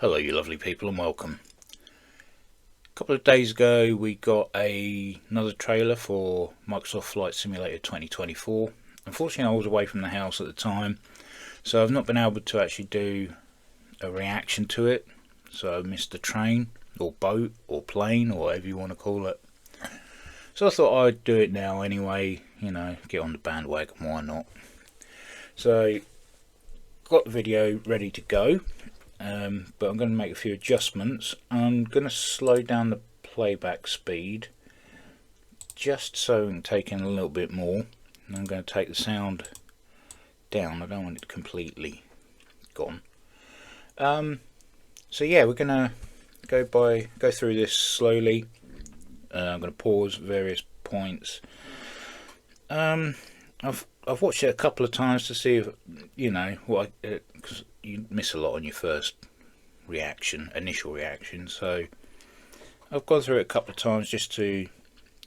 Hello you lovely people and welcome. A couple of days ago we got another trailer for Microsoft Flight Simulator 2024. Unfortunately I was away from the house at the time, so I've not been able to actually do a reaction to it. So I missed the train or boat or plane or whatever you want to call it. So I thought I'd do it now anyway, get on the bandwagon, why not. So got the video ready to go. But I'm going to make a few adjustments. I'm going to slow down the playback speed just so I can take in a little bit more, and I'm going to take the sound down. I don't want it completely gone. So yeah, we're going to go through this slowly. I'm going to pause at various points. I've watched it a couple of times to see if what, because you miss a lot on your first initial reaction. So I've gone through it a couple of times just to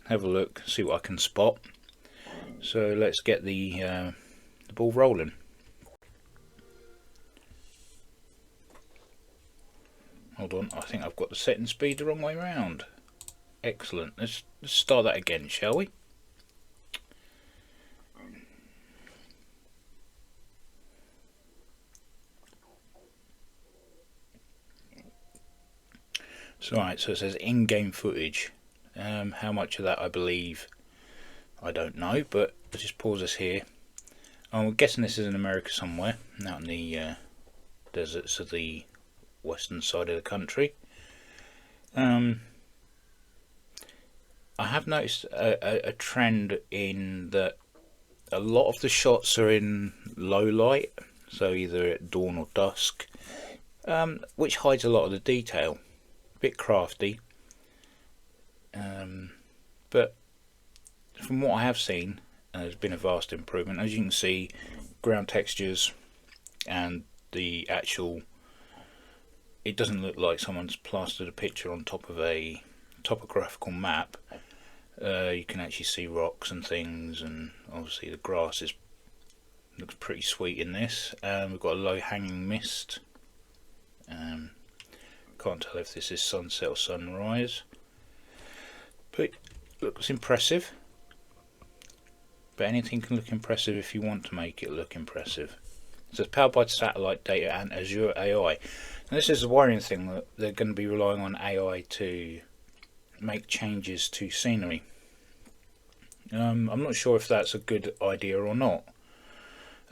have a look, see what I can spot. So let's get the ball rolling. Hold on, I think I've got the setting speed the wrong way around. Excellent. Let's start that again, shall we? So right, so it says in-game footage. How much of that I believe, I don't know, but let's just pause this here. I'm guessing this is in America somewhere, out in the deserts of the western side of the country. I have noticed a trend in that a lot of the shots are in low light, so either at dawn or dusk, which hides a lot of the detail. Bit crafty, but from what I have seen, there's been a vast improvement. As you can see, ground textures and the actual, it doesn't look like someone's plastered a picture on top of a topographical map. You can actually see rocks and things, and obviously the grass looks pretty sweet in this. We've got a low hanging mist. Can't tell if this is sunset or sunrise, but it looks impressive. But anything can look impressive if you want to make it look impressive. So it's powered by satellite data and Azure AI. And this is the worrying thing, that they're going to be relying on AI to make changes to scenery. I'm not sure if that's a good idea or not.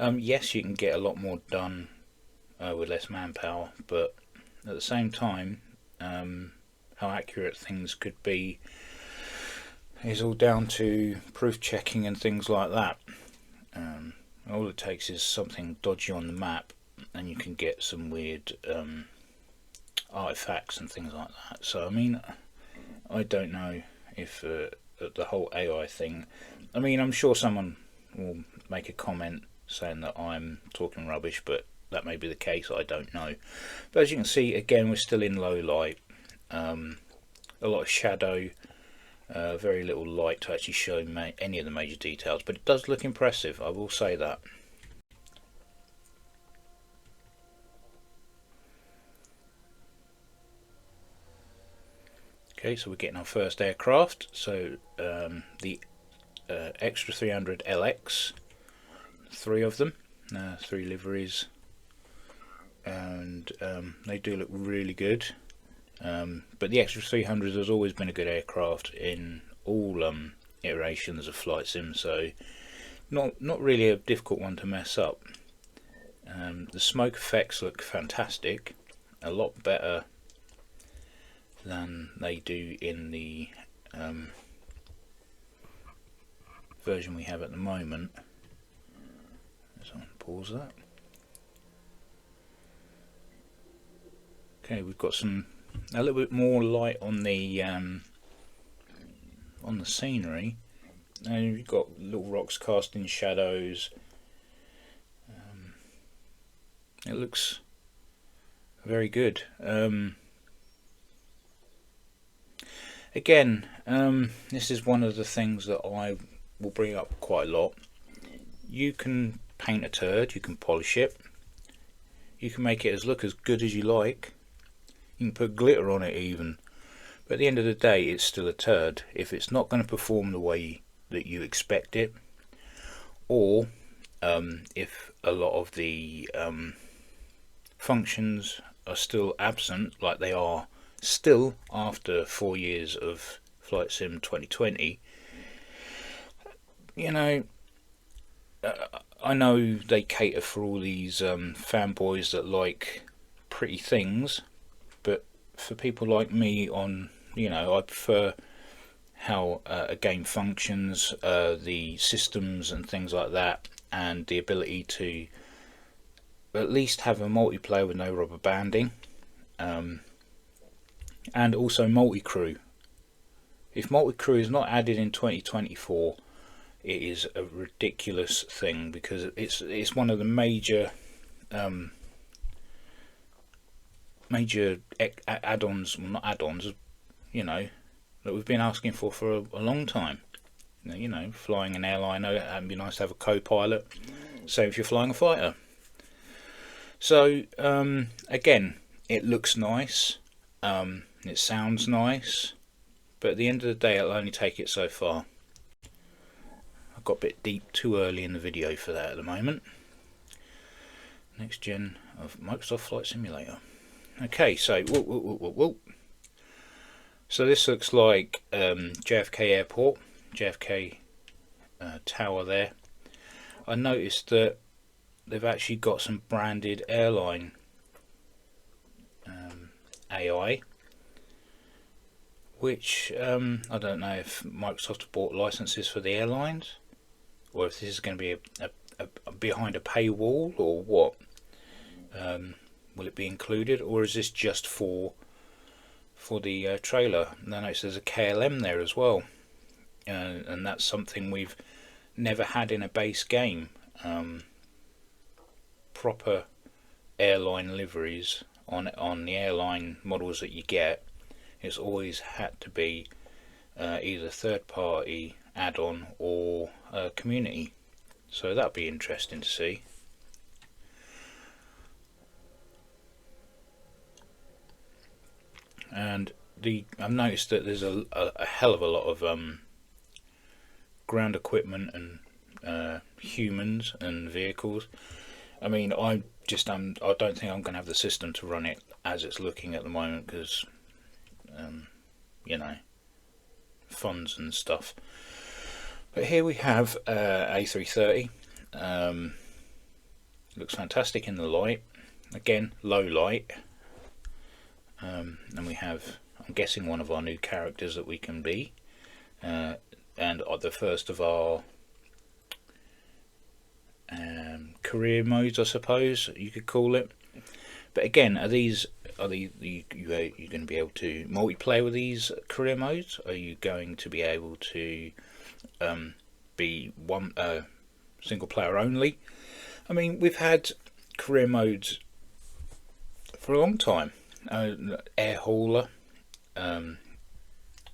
Yes, you can get a lot more done with less manpower, but at the same time, how accurate things could be is all down to proof checking and things like that. All it takes is something dodgy on the map and you can get some weird artifacts and things like that. So I mean, I don't know if the whole AI thing, I mean, I'm sure someone will make a comment saying that I'm talking rubbish, but that may be the case, I don't know. But as you can see, again, we're still in low light. A lot of shadow, very little light to actually show any of the major details, but it does look impressive, I will say that. Okay, so we're getting our first aircraft. So the Extra 300 LX, 3 of them, 3 liveries, and they do look really good. But the Extra 300 has always been a good aircraft in all iterations of flight sim, so not really a difficult one to mess up. The smoke effects look fantastic, a lot better than they do in the version we have at the moment. So I'll pause that. Okay, we've got a little bit more light on the scenery, and you've got little rocks casting shadows. It looks very good. Again, this is one of the things that I will bring up quite a lot. You can paint a turd, you can polish it, you can make it look as good as you like, You can put glitter on it even. But at the end of the day, it's still a turd. If it's not going to perform the way that you expect it, or if a lot of the functions are still absent, like they are still after 4 years of Flight Sim 2020, you know, I know they cater for all these fanboys that like pretty things, but for people like me, I prefer how a game functions, the systems and things like that, and the ability to at least have a multiplayer with no rubber banding, and also multi-crew. If multi-crew is not added in 2024, it is a ridiculous thing, because it's one of the major add-ons, well, not add-ons, that we've been asking for a long time. Flying an airliner, it'd be nice to have a co-pilot. Same if you're flying a fighter. So again, it looks nice, it sounds nice, but at the end of the day, it'll only take it so far. I got a bit deep too early in the video for that at the moment. Next gen of Microsoft Flight Simulator. Okay, so whoa. So this looks like JFK Airport, JFK Tower there. I noticed that they've actually got some branded airline AI, which I don't know if Microsoft have bought licenses for the airlines, or if this is going to be a behind a paywall, or what. Will it be included, or is this just for the trailer? And I notice there's a KLM there as well, and that's something we've never had in a base game. Proper airline liveries on the airline models that you get. It's always had to be either third party, add-on, or community. So that'd be interesting to see. And I've noticed that there's a hell of a lot of ground equipment and humans and vehicles. I mean, I don't think I'm going to have the system to run it as it's looking at the moment, because funds and stuff. But here we have A330. Looks fantastic in the light. Again, low light. And we have, I'm guessing, one of our new characters that we can be, and the first of our career modes, I suppose you could call it. But again, are you going to be able to multiplayer with these career modes? Are you going to be able to be one single player only? I mean, we've had career modes for a long time. Air hauler, I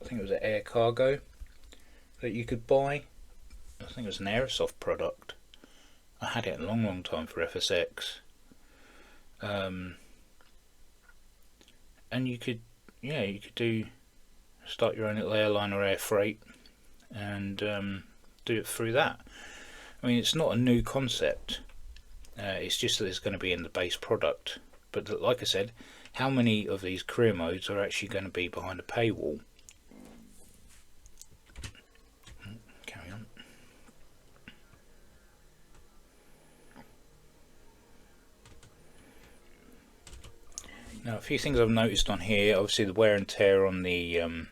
think it was an air cargo that you could buy. I think it was an Aerosoft product. I had it a long time for FSX. And you could start your own little airline or air freight and do it through that. I mean, it's not a new concept. It's just that it's going to be in the base product. But like I said, how many of these career modes are actually going to be behind a paywall? Carry on. Now, a few things I've noticed on here. Obviously, the wear and tear on the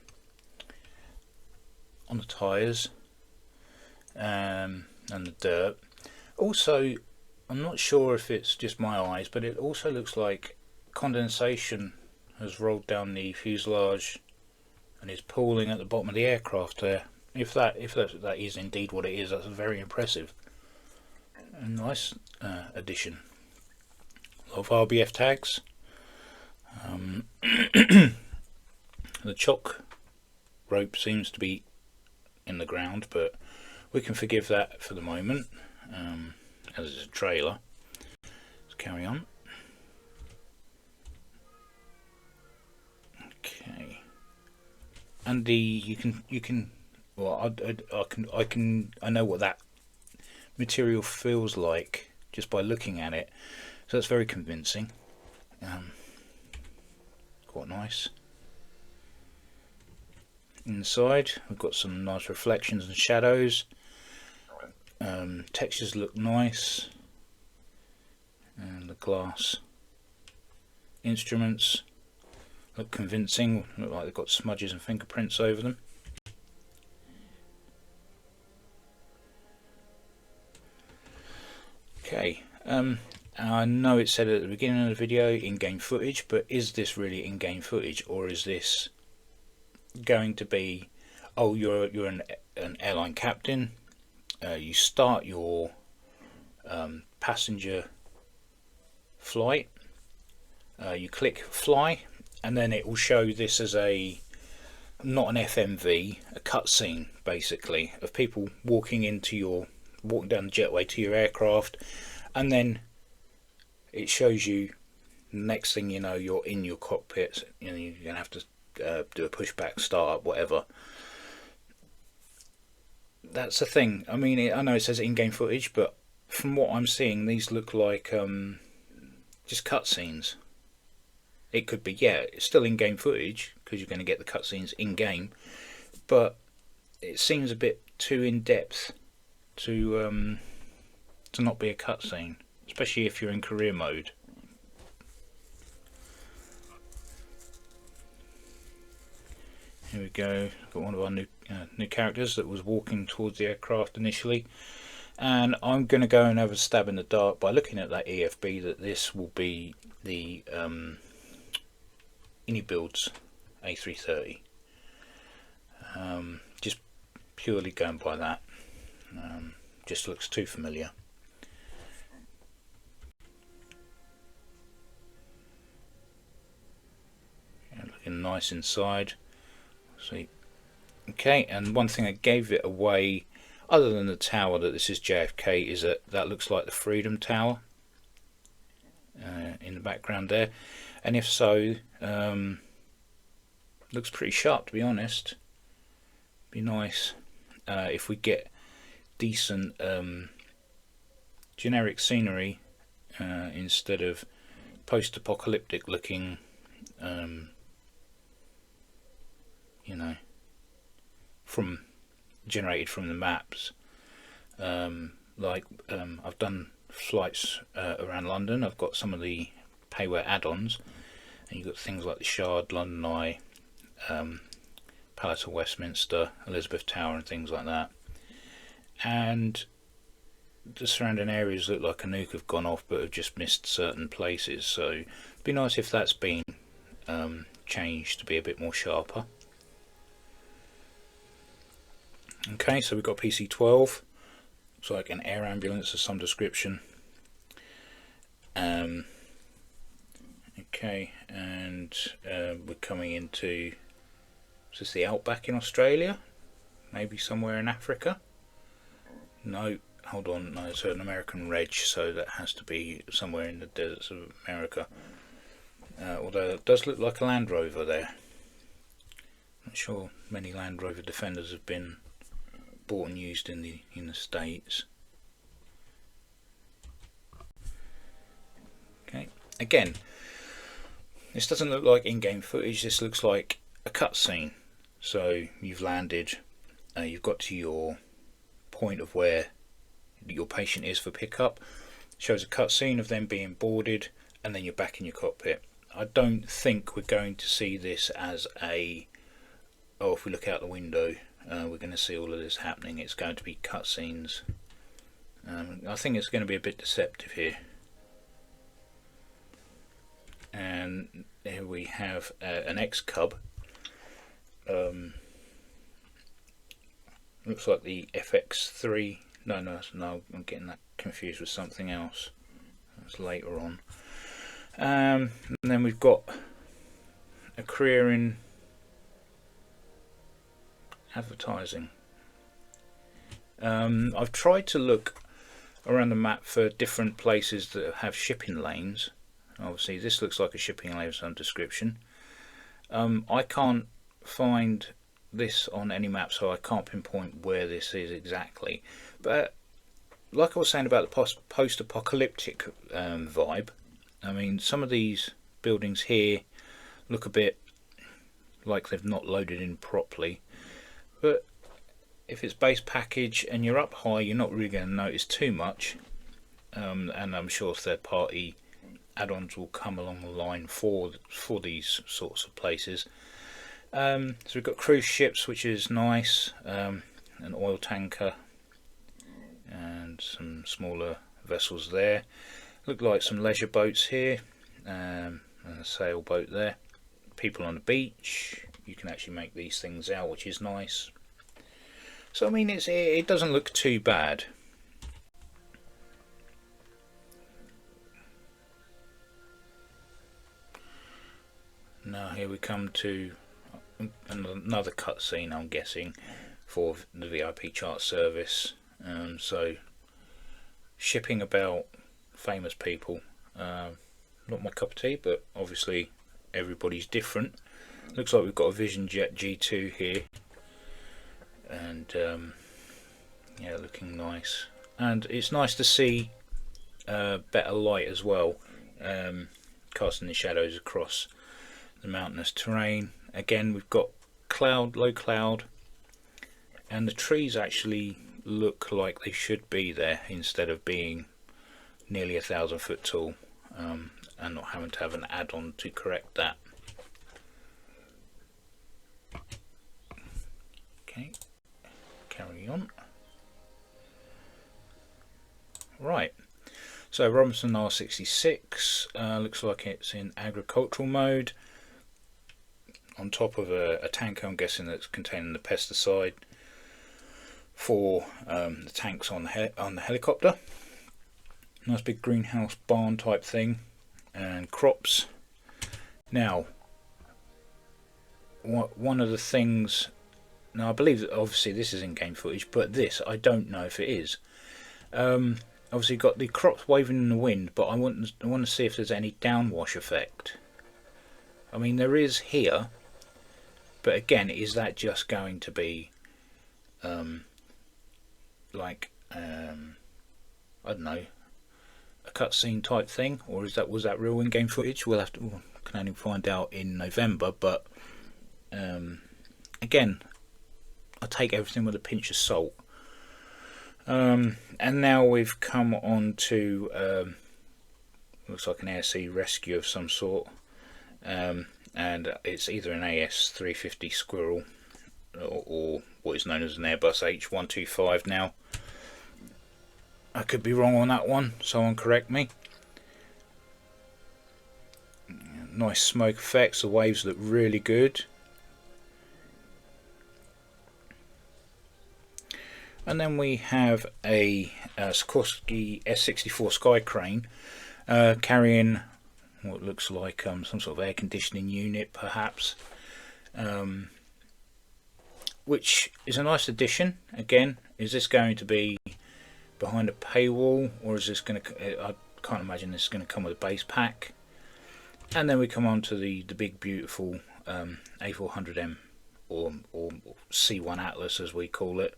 tyres and the dirt. Also, I'm not sure if it's just my eyes, but it also looks like condensation has rolled down the fuselage and is pooling at the bottom of the aircraft there. If that is indeed what it is, that's very impressive. A nice addition. A lot of RBF tags. The chock rope seems to be in the ground, but we can forgive that for the moment, as it's a trailer. Let's carry on. and you can well I know what that material feels like just by looking at it, so that's very convincing. Quite nice. Inside we've got some nice reflections and shadows. Textures look nice, and the glass instruments look convincing, look like they've got smudges and fingerprints over them. Okay, I know it said at the beginning of the video in-game footage, but is this really in-game footage, or is this going to be, oh, you're an airline captain, you start your passenger flight, you click fly, and then it will show this as not an FMV, a cutscene basically of people walking down the jetway to your aircraft, and then it shows you, next thing you know, you're in your cockpit. You know, you're gonna have to do a pushback, start up, whatever. That's the thing. I mean, I know it says in-game footage, but from what I'm seeing, these look like just cutscenes. It could be, yeah, it's still in-game footage because you're going to get the cutscenes in-game, but it seems a bit too in-depth to not be a cutscene, especially if you're in career mode. Here we go. Got one of our new characters that was walking towards the aircraft initially, and I'm going to go and have a stab in the dark by looking at that EFB that this will be the Unibuild's A330. Just purely going by that. Just looks too familiar. And looking nice inside. See, okay, and one thing that gave it away, other than the tower that this is JFK, is that looks like the Freedom Tower in the background there, and if so, looks pretty sharp, to be honest. Be nice if we get decent generic scenery instead of post-apocalyptic looking, you know, generated from the maps. I've done flights around London. I've got some of the payware add-ons, and you've got things like the Shard, London Eye, Palace of Westminster, Elizabeth Tower, and things like that. And the surrounding areas look like a nuke have gone off, but have just missed certain places. So it'd be nice if that's been changed to be a bit more sharper. Okay, so we've got PC-12. Looks like an air ambulance of some description. Okay, and we're coming into, is this the outback in Australia? Maybe somewhere in Africa? No, hold on, no, it's an American reg, so that has to be somewhere in the deserts of America. Although it does look like a Land Rover there. Not sure many Land Rover Defenders have been bought and used in the States. Okay, again, this doesn't look like in-game footage. This looks like a cutscene. So you've landed, you've got to your point of where your patient is for pickup. Shows a cutscene of them being boarded, and then you're back in your cockpit. I don't think we're going to see this as if we look out the window, we're going to see all of this happening. It's going to be cutscenes. I think it's going to be a bit deceptive here. And here we have an X-Cub. Looks like the FX3. No, I'm getting that confused with something else. That's later on. And then we've got a career in advertising. I've tried to look around the map for different places that have shipping lanes. Obviously this looks like a shipping lane of some description. I can't find this on any map, so I can't pinpoint where this is exactly. But like I was saying about the post-apocalyptic vibe, I mean, some of these buildings here look a bit like they've not loaded in properly. But if it's base package and you're up high, you're not really going to notice too much. And I'm sure third-party add-ons will come along the line for these sorts of places. So we've got cruise ships, which is nice, an oil tanker, and some smaller vessels there. Look like some leisure boats here, and a sailboat there. People on the beach. You can actually make these things out, which is nice. So I mean, it doesn't look too bad. Now here we come to another cutscene, I'm guessing, for the VIP chart service. So shipping about famous people, not my cup of tea, but obviously everybody's different. Looks like we've got a Vision Jet G2 here, and yeah, looking nice. And it's nice to see better light as well, casting the shadows across the mountainous terrain. Again, we've got low cloud, and the trees actually look like they should be there instead of being nearly 1,000 foot tall, and not having to have an add-on to correct that. Okay, carry on. Right, so Robinson R66 looks like it's in agricultural mode, on top of a tanker, I'm guessing, that's containing the pesticide for the tanks on the helicopter. Nice big greenhouse barn type thing, and crops. Now, one of the things, now I believe that obviously this is in-game footage, but this I don't know if it is. Obviously got the crops waving in the wind, but I want to see if there's any downwash effect. I mean, there is here, but again, is that just going to be like I don't know, a cutscene type thing, or was that real in-game footage? We'll can only find out in November. But again, I take everything with a pinch of salt. And now we've come on to looks like an air sea rescue of some sort, and it's either an AS350 Squirrel or what is known as an Airbus H125 now. I could be wrong on that one, someone correct me. Nice smoke effects, the waves look really good. And then we have a Sikorsky S-64 Sky Crane carrying what looks like some sort of air conditioning unit, perhaps, which is a nice addition. Again, is this going to be behind a paywall, or is this going to? I can't imagine this is going to come with a base pack. And then we come on to the big beautiful A400M or C1 Atlas, as we call it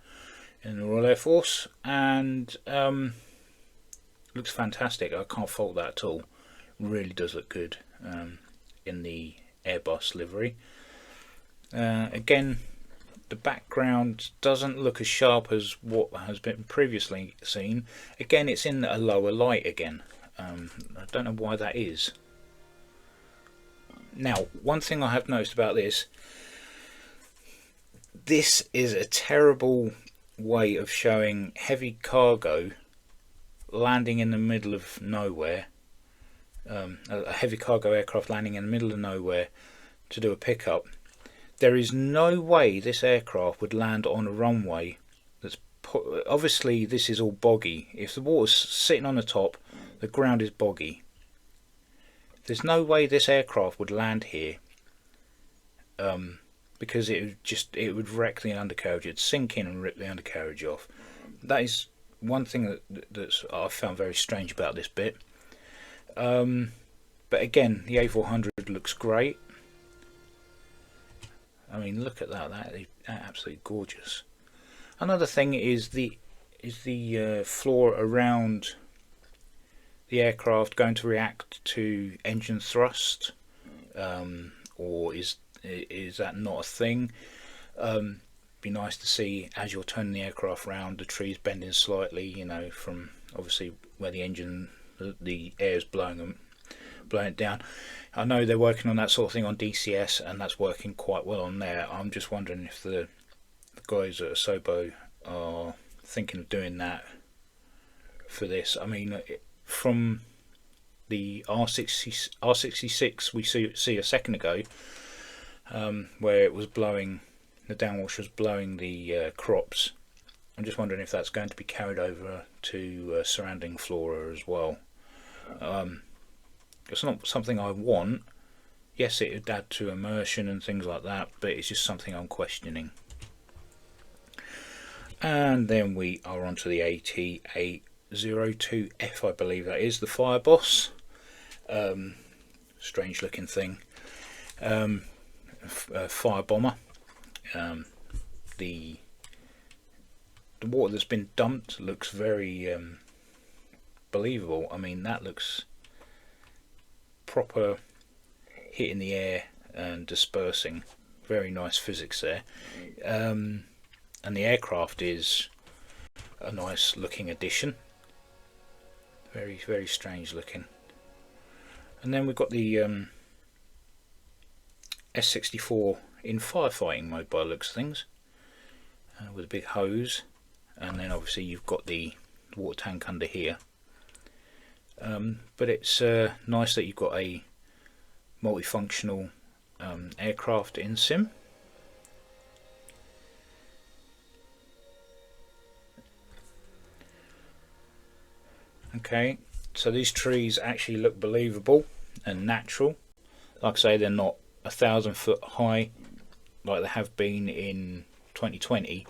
in the Royal Air Force, and looks fantastic. I can't fault that at all. Really does look good in the Airbus livery. Again, the background doesn't look as sharp as what has been previously seen. Again, it's in a lower light again. I don't know why that is. Now, one thing I have noticed about this is a terrible way of showing heavy cargo landing in the middle of nowhere, a heavy cargo aircraft landing in the middle of nowhere to do a pickup. There is no way this aircraft would land on a runway that's obviously this is all boggy. If the water's sitting on the top, the ground is boggy. There's no way this aircraft would land here, because it would wreck the undercarriage. It'd sink in and rip the undercarriage off. That is one thing that's I found very strange about this bit. But again, the A400 looks great. I mean, look at that. That is absolutely gorgeous. Another thing is the floor around the aircraft going to react to engine thrust, or is that not a thing? Be nice to see as you're turning the aircraft around, the trees bending slightly, you know, from obviously where the engine, the air is blowing it down. I know they're working on that sort of thing on DCS, and that's working quite well on there. I'm just wondering if the guys at Asobo are thinking of doing that for this. I mean, from the R66 we see a second ago, where it was blowing, the downwash was blowing the crops. I'm just wondering if that's going to be carried over to surrounding flora as well. It's not something I want. Yes, it would add to immersion and things like that, but it's just something I'm questioning. And then we are onto the AT802F, I believe that is, the Fire Boss. Strange looking thing. Fire bomber. The water that's been dumped looks very believable. I mean, that looks proper, hitting the air and dispersing. Very nice physics there. And the aircraft is a nice looking addition. Very, very strange looking. And then we've got the S64 in firefighting mode by the looks of things, with a big hose, and then obviously you've got the water tank under here. But it's nice that you've got a multifunctional aircraft in sim. Okay, so these trees actually look believable and natural. Like I say, they're not 1,000 foot high like they have been in 2020,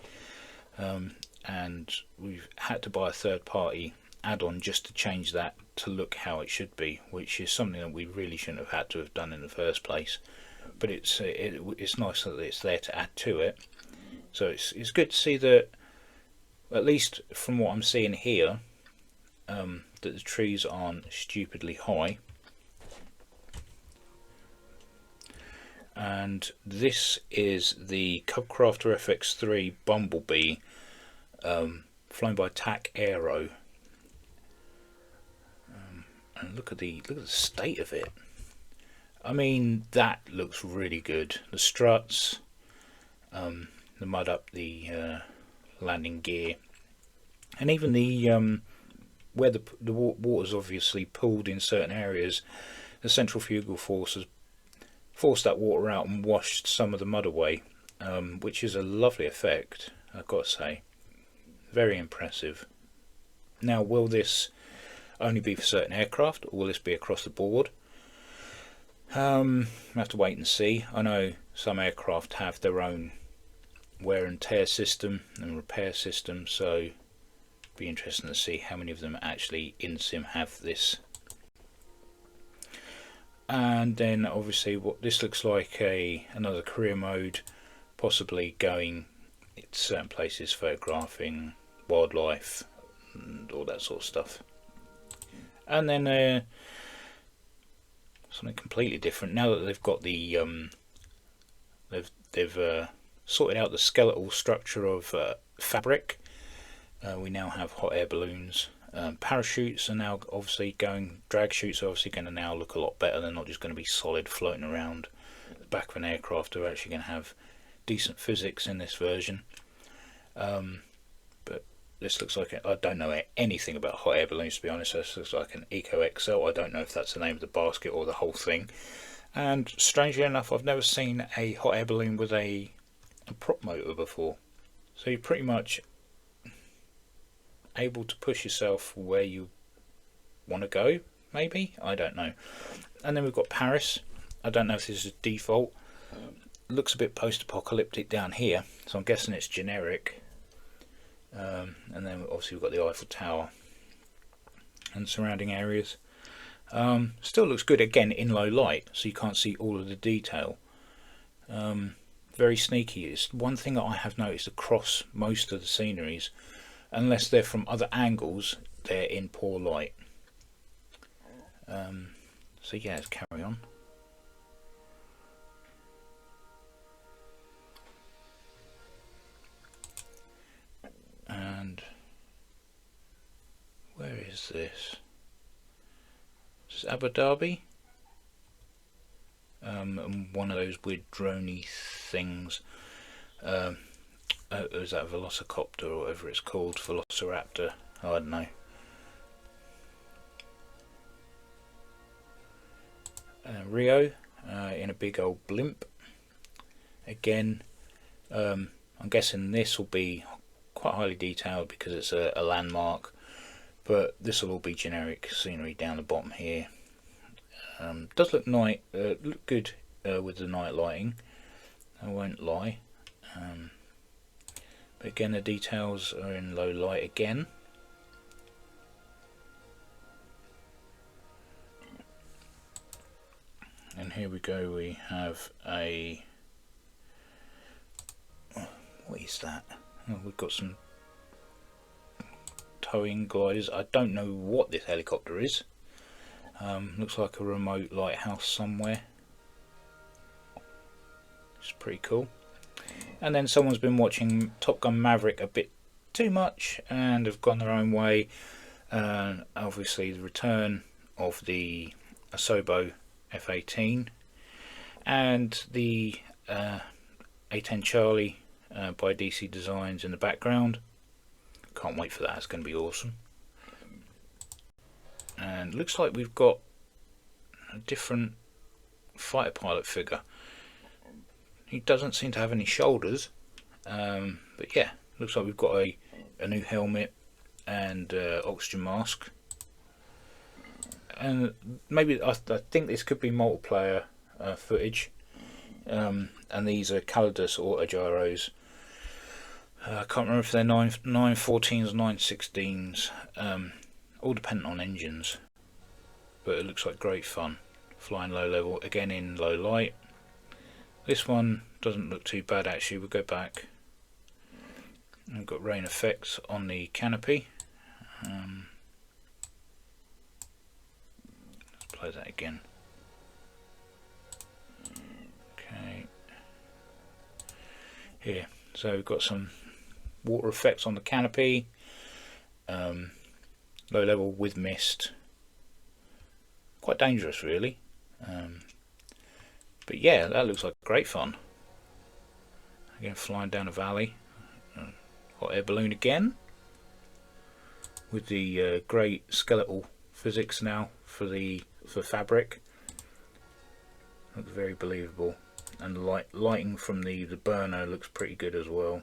and we've had to buy a third-party add-on just to change that to look how it should be, which is something that we really shouldn't have had to have done in the first place. But it's nice that it's there to add to it. So it's good to see that, at least from what I'm seeing here, that the trees aren't stupidly high. And this is the Cubcrafter FX3 Bumblebee, flown by TAC Aero. And look at the state of it. I mean, that looks really good. The struts, the mud up the landing gear, and even the where the water's obviously pooled in certain areas, the centrifugal force has forced that water out and washed some of the mud away, which is a lovely effect, I've got to say. Very impressive. Now, will this only be for certain aircraft, or will this be across the board? We'll have to wait and see. I know some aircraft have their own wear and tear system and repair system, so it'll be interesting to see how many of them actually in sim have this. And then obviously what this looks like, another career mode, possibly going in certain places, photographing wildlife and all that sort of stuff. And then something completely different. Now that they've got the they've sorted out the skeletal structure of fabric, we now have hot air balloons. Parachutes are now obviously going, drag chutes are obviously going to now look a lot better. They're not just going to be solid floating around the back of an aircraft. They're actually going to have decent physics in this version. But this looks like, I don't know anything about hot air balloons, to be honest. This looks like an Eco XL. I don't know if that's the name of the basket or the whole thing. And strangely enough, I've never seen a hot air balloon with a prop motor before. So you're pretty much able to push yourself where you want to go, maybe, I don't know. And then we've got Paris. I don't know if this is default. Looks a bit post-apocalyptic down here, so I'm guessing it's generic. And then obviously we've got the Eiffel Tower and surrounding areas. Still looks good, again in low light, so you can't see all of the detail. very sneaky. It's one thing that I have noticed across most of the sceneries, unless they're from other angles, they're in poor light. So yeah, let's carry on. And where is this? Is this Abu Dhabi? And one of those weird droney things. Is that Velociraptor or whatever it's called? Velociraptor? I don't know. Rio in a big old blimp. Again, I'm guessing this will be quite highly detailed because it's a landmark, but this will all be generic scenery down the bottom here. Does look look good with the night lighting, I won't lie. But again, the details are in low light again. And here we go, we have a, what is that? Oh, we've got some towing gliders. I don't know what this helicopter is. Looks like a remote lighthouse somewhere. It's pretty cool. And then someone's been watching Top Gun Maverick a bit too much and have gone their own way. Obviously the return of the Asobo F-18 and the A-10 Charlie by DC Designs in the background. Can't wait for that, it's going to be awesome. And looks like we've got a different fighter pilot figure. He doesn't seem to have any shoulders, but yeah, looks like we've got a new helmet and oxygen mask. And maybe I think this could be multiplayer footage. And these are Calidus autogyros. I can't remember if they're 914s or 916s. All dependent on engines. But it looks like great fun. Flying low level, again in low light. This one doesn't look too bad actually. We'll go back. We've got rain effects on the canopy. Let's play that again. Okay. Here, so we've got some water effects on the canopy. Low level with mist. Quite dangerous really. But yeah, that looks like great fun. Again, flying down a valley. Hot air balloon again. With the great skeletal physics now for fabric. Looks very believable. And the lighting from the burner looks pretty good as well.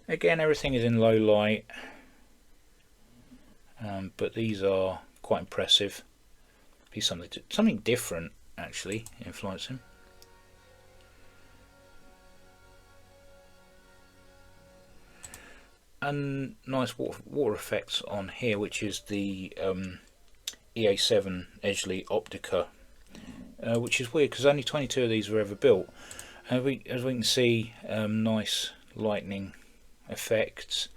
Again, everything is in low light. But these are quite impressive. Be something different actually in flight sim. And nice water effects on here, which is the EA7 Edgeley Optica, which is weird because only 22 of these were ever built. As we can see, nice lightning effects,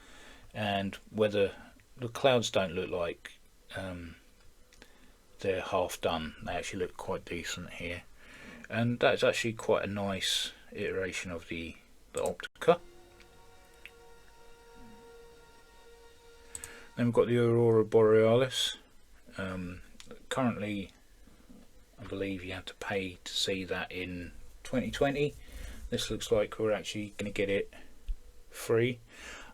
and whether the clouds don't look like they're half done, they actually look quite decent here, and that's actually quite a nice iteration of the Optica. Then we've got the Aurora Borealis. Currently, I believe you have to pay to see that in 2020. This looks like we're actually going to get it free.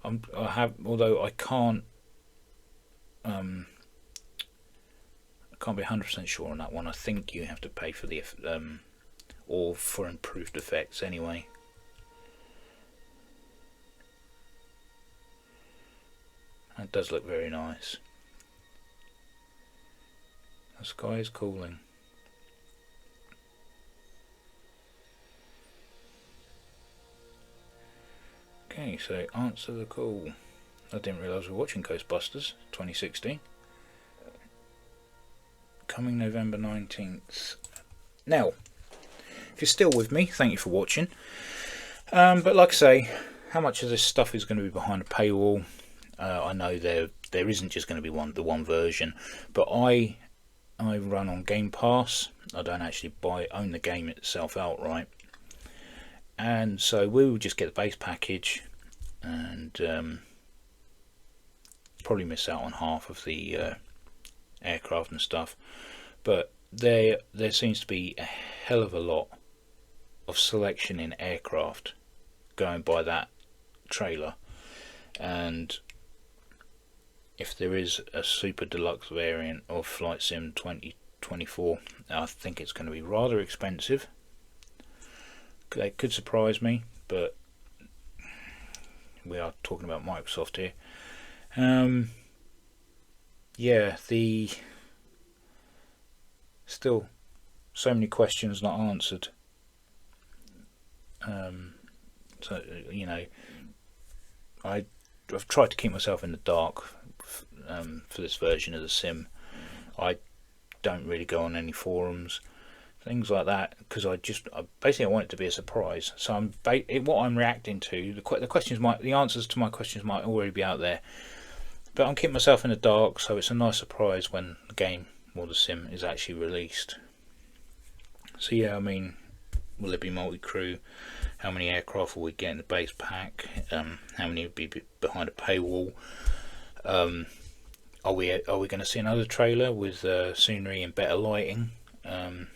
Although I can't be 100% sure on that one. I think you have to pay for the or for improved effects anyway. That does look very nice. The sky is cooling. Okay, so answer the call. I didn't realise we were watching Ghostbusters 2016. Coming November 19th. Now, if you're still with me, thank you for watching. But like I say, how much of this stuff is going to be behind a paywall? I know there isn't just going to be the one version, but I run on Game Pass. I don't actually own the game itself outright, and so we will just get the base package, and probably miss out on half of the aircraft and stuff. But there seems to be a hell of a lot of selection in aircraft going by that trailer, and if there is a super deluxe variant of Flight Sim 2024, I think it's going to be rather expensive. They could surprise me, but we are talking about Microsoft here. Yeah, still so many questions not answered. So I've tried to keep myself in the dark for this version of the sim. I don't really go on any forums, things like that, because I want it to be a surprise. So what I'm reacting to, the answers to my questions might already be out there, but I'm keeping myself in the dark, so it's a nice surprise when the game or the sim is actually released. So yeah, I mean, will it be multi-crew? How many aircraft will we get in the base pack? How many will be behind a paywall? Are we going to see another trailer with scenery and better lighting? There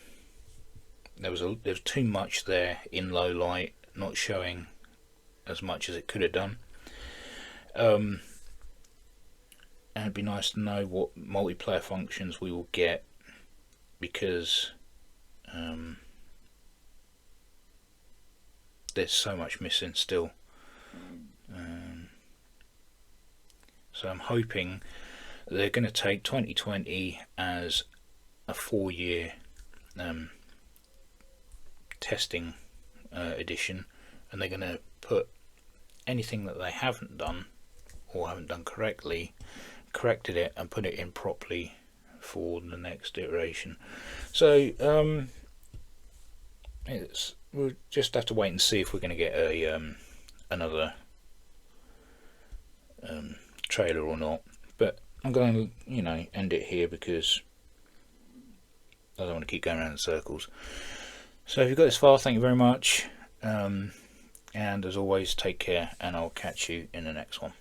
was too much there in low light, not showing as much as it could have done. And it'd be nice to know what multiplayer functions we will get, because there's so much missing still. So I'm hoping they're going to take 2020 as a 4-year testing edition, and they're going to put anything that they haven't done or haven't done correctly, corrected it and put it in properly for the next iteration. So we'll just have to wait and see if we're going to get another trailer or not. But I'm going to end it here, because I don't want to keep going around in circles. So if you've got this far, thank you very much, and as always, take care, and I'll catch you in the next one.